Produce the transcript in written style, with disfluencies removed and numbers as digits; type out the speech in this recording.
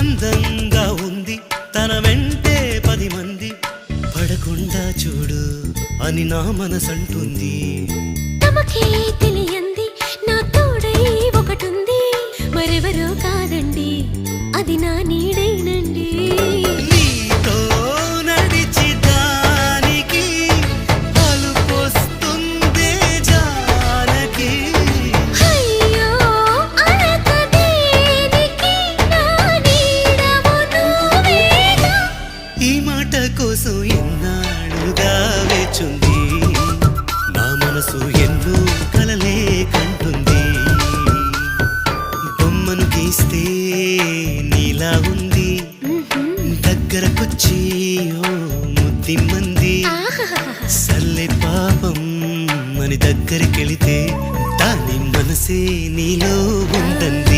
అందంగా ఉంది తన వెంటే 10 మంది పడకుండా చూడు అని నా మనసంటుంది. తమకే తెలియంది నా తోడై ఒకటుంది, మరెవరో కాదండి అది నా నీడేనండి. నీతో నడిచి దానికి అలుపొస్తుందే జానకి. అయ్యో అనక దేనికి నా నీడవు నువ్వేగా. ఈ మాట కోసం ఎన్నాళ్ళుగా వేచుంది నా మనసు, ఎన్నో కలలే కంటుంది. బొమ్మను గీస్తే నీలా ఉంది, దగ్గరకొచ్చి ఓ ముద్దిమ్మంది. సల్లే పాపం అని దగ్గరికెళితే దాని మనసే నీలో ఉందంది.